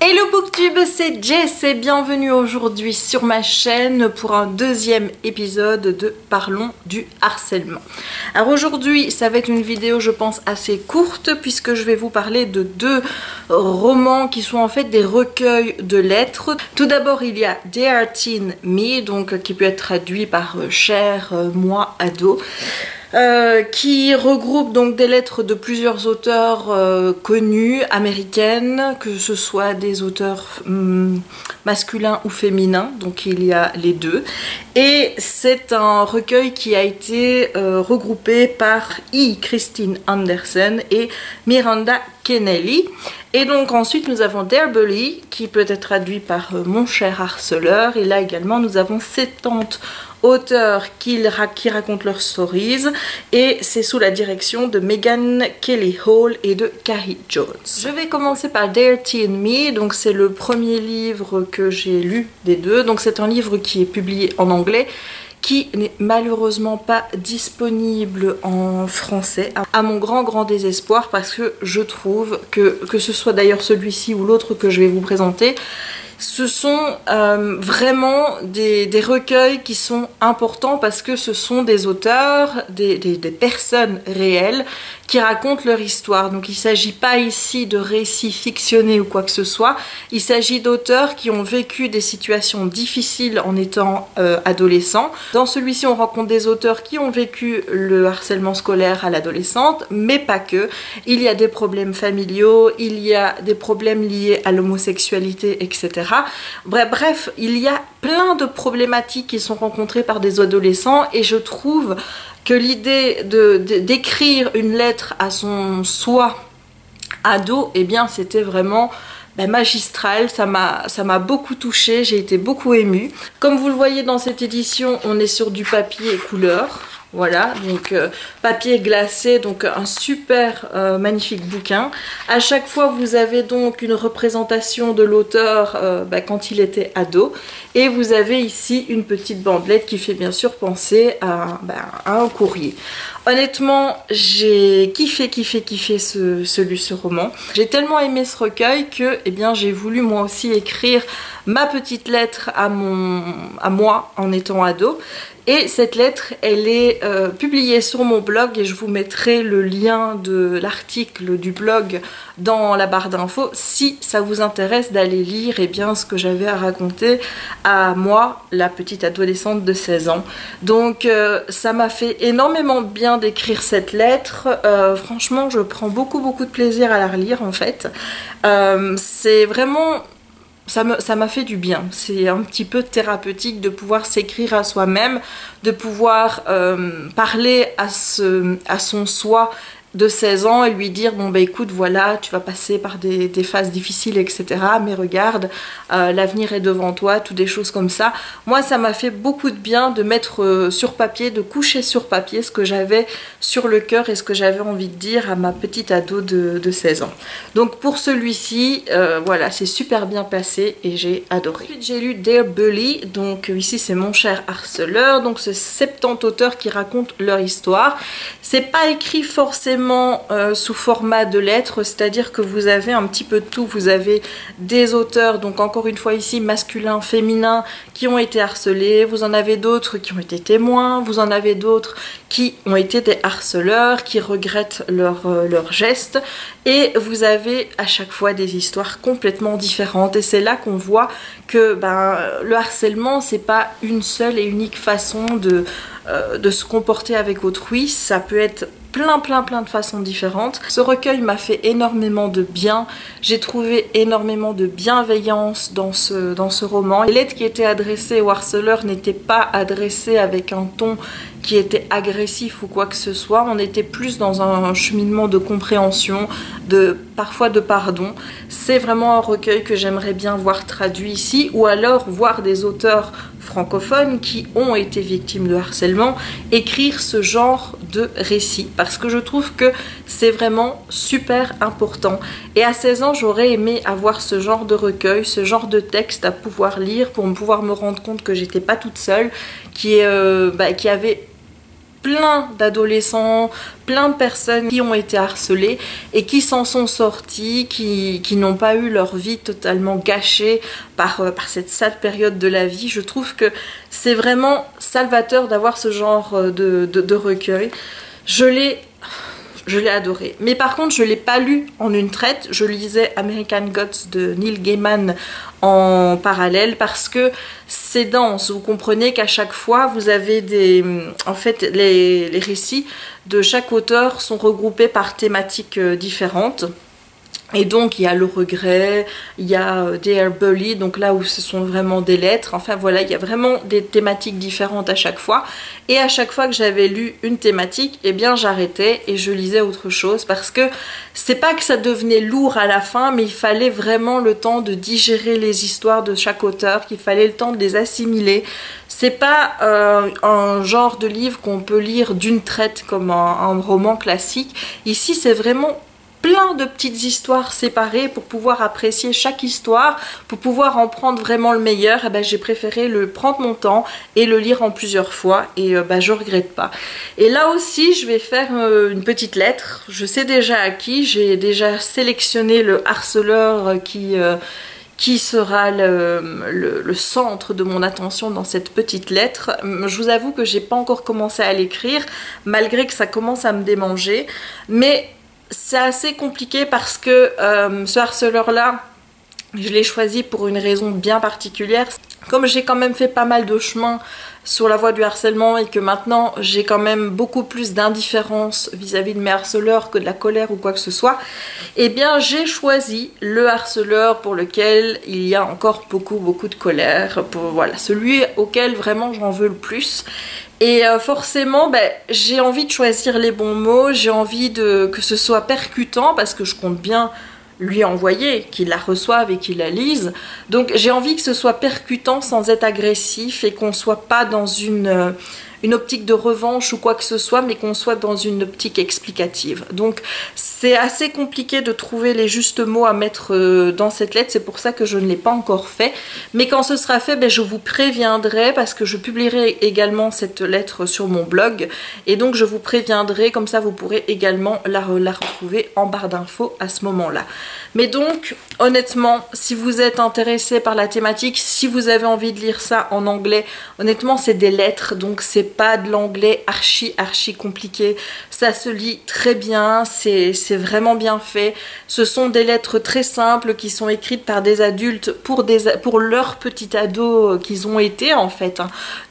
Hello Booktube, c'est Jess et bienvenue aujourd'hui sur ma chaîne pour un deuxième épisode de Parlons du harcèlement. Alors aujourd'hui ça va être une vidéo je pense assez courte puisque je vais vous parler de deux romans qui sont en fait des recueils de lettres. Tout d'abord il y a Dear Teen Me, donc qui peut être traduit par Cher moi ado. Qui regroupe donc des lettres de plusieurs auteurs connus, américaines, que ce soit des auteurs masculins ou féminins, donc il y a les deux. Et c'est un recueil qui a été regroupé par E. Christine Andersen et Miranda Kennelly. Et donc ensuite nous avons Dear Bully, qui peut être traduit par Mon cher harceleur. Et là également nous avons 70 auteurs qui racontent leurs stories, et c'est sous la direction de Megan Kelly Hall et de Carrie Jones. Je vais commencer par Dear Teen Me, donc c'est le premier livre que j'ai lu des deux, donc c'est un livre qui est publié en anglais, qui n'est malheureusement pas disponible en français, à mon grand désespoir, parce que je trouve que ce soit d'ailleurs celui-ci ou l'autre que je vais vous présenter, ce sont vraiment des recueils qui sont importants parce que ce sont des auteurs, des personnes réelles qui racontent leur histoire. Donc il ne s'agit pas ici de récits fictionnés ou quoi que ce soit, il s'agit d'auteurs qui ont vécu des situations difficiles en étant adolescents. Dans celui-ci on rencontre des auteurs qui ont vécu le harcèlement scolaire à l'adolescente, mais pas que. Il y a des problèmes familiaux, il y a des problèmes liés à l'homosexualité, etc. Bref, il y a plein de problématiques qui sont rencontrées par des adolescents et je trouve que l'idée d'écrire une lettre à son soi ado, eh bien c'était vraiment magistral, ça m'a beaucoup touchée, j'ai été beaucoup émue. Comme vous le voyez dans cette édition, on est sur du papier couleur. Voilà, donc papier glacé, donc un super magnifique bouquin. À chaque fois vous avez donc une représentation de l'auteur quand il était ado, et vous avez ici une petite bandelette qui fait bien sûr penser à un courrier. Honnêtement j'ai kiffé ce roman. J'ai tellement aimé ce recueil que j'ai voulu moi aussi écrire ma petite lettre à moi en étant ado. Et cette lettre, elle est publiée sur mon blog et je vous mettrai le lien de l'article du blog dans la barre d'infos si ça vous intéresse d'aller lire ce que j'avais à raconter à moi, la petite adolescente de 16 ans. Donc ça m'a fait énormément de bien d'écrire cette lettre. Franchement, je prends beaucoup de plaisir à la relire en fait. C'est vraiment... ça m'a fait du bien, c'est un petit peu thérapeutique de pouvoir s'écrire à soi-même, de pouvoir parler à son soi de 16 ans et lui dire bon écoute voilà tu vas passer par des phases difficiles etc, mais regarde l'avenir est devant toi, toutes des choses comme ça. Moi ça m'a fait beaucoup de bien de mettre sur papier, de coucher sur papier ce que j'avais sur le cœur et ce que j'avais envie de dire à ma petite ado de 16 ans. Donc pour celui-ci voilà, c'est super bien passé et j'ai adoré. Ensuite j'ai lu Dear Bully, donc ici c'est Mon cher harceleur, donc c'est 70 auteurs qui racontent leur histoire. C'est pas écrit forcément sous format de lettres, c'est-à-dire que vous avez un petit peu de tout. Vous avez des auteurs, donc encore une fois ici masculins, féminins, qui ont été harcelés, vous en avez d'autres qui ont été témoins, vous en avez d'autres qui ont été des harceleurs, qui regrettent leurs gestes, et vous avez à chaque fois des histoires complètement différentes. Et c'est là qu'on voit que le harcèlement c'est pas une seule et unique façon de se comporter avec autrui, ça peut être plein de façons différentes. Ce recueil m'a fait énormément de bien, j'ai trouvé énormément de bienveillance dans ce roman. Les lettres qui étaient adressées aux harceleurs n'étaient pas adressées avec un ton qui était agressif ou quoi que ce soit, on était plus dans un cheminement de compréhension, parfois de pardon. C'est vraiment un recueil que j'aimerais bien voir traduit ici, ou alors voir des auteurs francophones qui ont été victimes de harcèlement écrire ce genre de récit, parce que je trouve que c'est vraiment super important. Et à 16 ans j'aurais aimé avoir ce genre de recueil, ce genre de texte à pouvoir lire pour pouvoir me rendre compte que j'étais pas toute seule, qui avait plein d'adolescents, plein de personnes qui ont été harcelées et qui s'en sont sortis, qui n'ont pas eu leur vie totalement gâchée par cette sale période de la vie. Je trouve que c'est vraiment salvateur d'avoir ce genre de recueil. Je l'ai adoré. Mais par contre, je ne l'ai pas lu en une traite. Je lisais American Gods de Neil Gaiman en parallèle parce que c'est dense. Vous comprenez qu'à chaque fois, vous avez en fait, les récits de chaque auteur sont regroupés par thématiques différentes. Et donc il y a le regret, il y a Dear Bully, donc là où ce sont vraiment des lettres, enfin voilà, il y a vraiment des thématiques différentes à chaque fois. Et à chaque fois que j'avais lu une thématique, eh bien j'arrêtais et je lisais autre chose parce que c'est pas que ça devenait lourd à la fin, mais il fallait vraiment le temps de digérer les histoires de chaque auteur, qu'il fallait le temps de les assimiler. C'est pas un genre de livre qu'on peut lire d'une traite comme un roman classique. Ici c'est vraiment plein de petites histoires séparées pour pouvoir apprécier chaque histoire, pour pouvoir en prendre vraiment le meilleur. Et ben, j'ai préféré prendre mon temps et le lire en plusieurs fois et je regrette pas. Et là aussi je vais faire une petite lettre. Je sais déjà à qui, j'ai déjà sélectionné le harceleur qui sera le centre de mon attention dans cette petite lettre. Je vous avoue que j'ai pas encore commencé à l'écrire, malgré que ça commence à me démanger, mais c'est assez compliqué parce que ce harceleur-là, je l'ai choisi pour une raison bien particulière. Comme j'ai quand même fait pas mal de chemin sur la voie du harcèlement et que maintenant j'ai quand même beaucoup plus d'indifférence vis-à-vis de mes harceleurs que de la colère ou quoi que ce soit, eh bien j'ai choisi le harceleur pour lequel il y a encore beaucoup de colère, voilà, celui auquel vraiment j'en veux le plus. Et forcément, j'ai envie de choisir les bons mots, j'ai envie que ce soit percutant parce que je compte bien lui envoyer, qu'il la reçoive et qu'il la lise. Donc j'ai envie que ce soit percutant sans être agressif et qu'on soit pas dans une optique de revanche ou quoi que ce soit, mais qu'on soit dans une optique explicative. Donc c'est assez compliqué de trouver les justes mots à mettre dans cette lettre, c'est pour ça que je ne l'ai pas encore fait. Mais quand ce sera fait, je vous préviendrai parce que je publierai également cette lettre sur mon blog. Et donc je vous préviendrai, comme ça vous pourrez également la retrouver en barre d'infos à ce moment-là. Mais donc, honnêtement, si vous êtes intéressé par la thématique, si vous avez envie de lire ça en anglais, honnêtement c'est des lettres, donc c'est pas de l'anglais archi compliqué, ça se lit très bien, c'est vraiment bien fait. Ce sont des lettres très simples qui sont écrites par des adultes pour leurs petits ados qu'ils ont été en fait.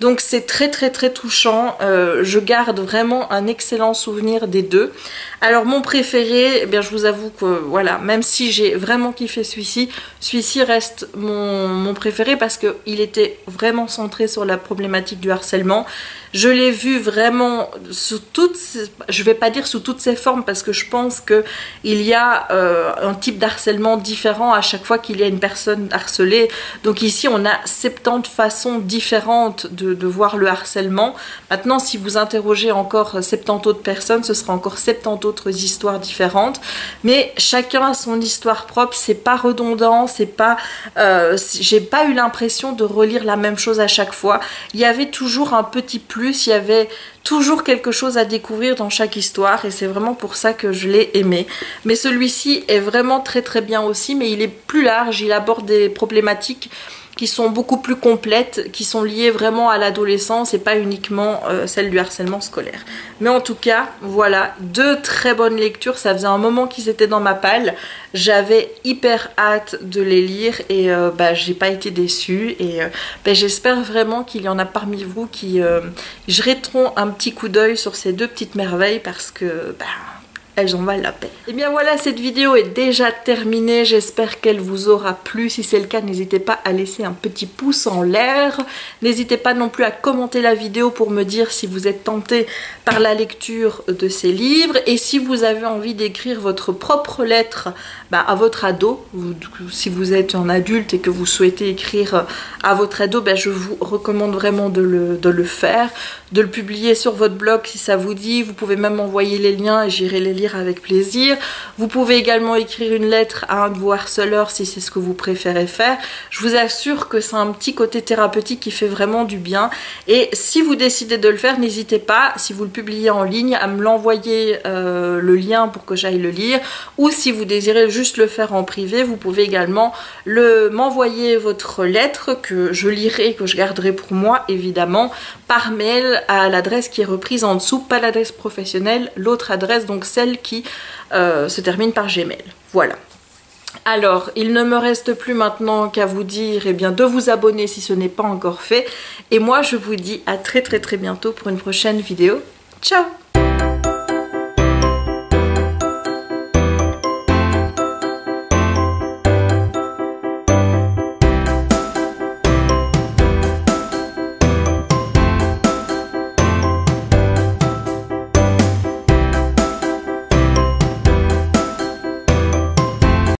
Donc c'est très touchant, je garde vraiment un excellent souvenir des deux. Alors mon préféré, eh bien je vous avoue que voilà, même si j'ai vraiment kiffé celui-ci reste mon préféré parce qu'il était vraiment centré sur la problématique du harcèlement. Je l'ai vu vraiment sous je vais pas dire sous toutes ses formes parce que je pense que il y a un type d'harcèlement différent à chaque fois qu'il y a une personne harcelée. Donc ici on a 70 façons différentes de voir le harcèlement. Maintenant si vous interrogez encore 70 autres personnes, ce sera encore 70 autres histoires différentes. Mais chacun a son histoire propre, c'est pas redondant, c'est pas j'ai pas eu l'impression de relire la même chose à chaque fois. Il y avait toujours un petit plus, il y avait toujours quelque chose à découvrir dans chaque histoire et c'est vraiment pour ça que je l'ai aimé. Mais celui-ci est vraiment très bien aussi, mais il est plus large, il aborde des problématiques qui sont beaucoup plus complètes, qui sont liées vraiment à l'adolescence et pas uniquement celle du harcèlement scolaire. Mais en tout cas, voilà, deux très bonnes lectures. Ça faisait un moment qu'ils étaient dans ma palle. J'avais hyper hâte de les lire et j'ai pas été déçue. Et j'espère vraiment qu'il y en a parmi vous qui jetteront un petit coup d'œil sur ces deux petites merveilles parce que elles en valent la peine. Et bien voilà, cette vidéo est déjà terminée, j'espère qu'elle vous aura plu. Si c'est le cas, n'hésitez pas à laisser un petit pouce en l'air. N'hésitez pas non plus à commenter la vidéo pour me dire si vous êtes tenté par la lecture de ces livres. Et si vous avez envie d'écrire votre propre lettre à votre ado, si vous êtes un adulte et que vous souhaitez écrire à votre ado, je vous recommande vraiment de le faire. de le publier sur votre blog si ça vous dit. Vous pouvez même envoyer les liens et j'irai les lire avec plaisir. Vous pouvez également écrire une lettre à un de vos harceleurs si c'est ce que vous préférez faire. Je vous assure que c'est un petit côté thérapeutique qui fait vraiment du bien. Et si vous décidez de le faire, n'hésitez pas, si vous le publiez en ligne, à me l'envoyer le lien pour que j'aille le lire. Ou si vous désirez juste le faire en privé, vous pouvez également m'envoyer votre lettre que je lirai, que je garderai pour moi évidemment, par mail à l'adresse qui est reprise en dessous, pas l'adresse professionnelle, l'autre adresse, donc celle qui se termine par Gmail. Voilà. Alors, il ne me reste plus maintenant qu'à vous dire eh bien, de vous abonner si ce n'est pas encore fait. Et moi, je vous dis à très bientôt pour une prochaine vidéo. Ciao!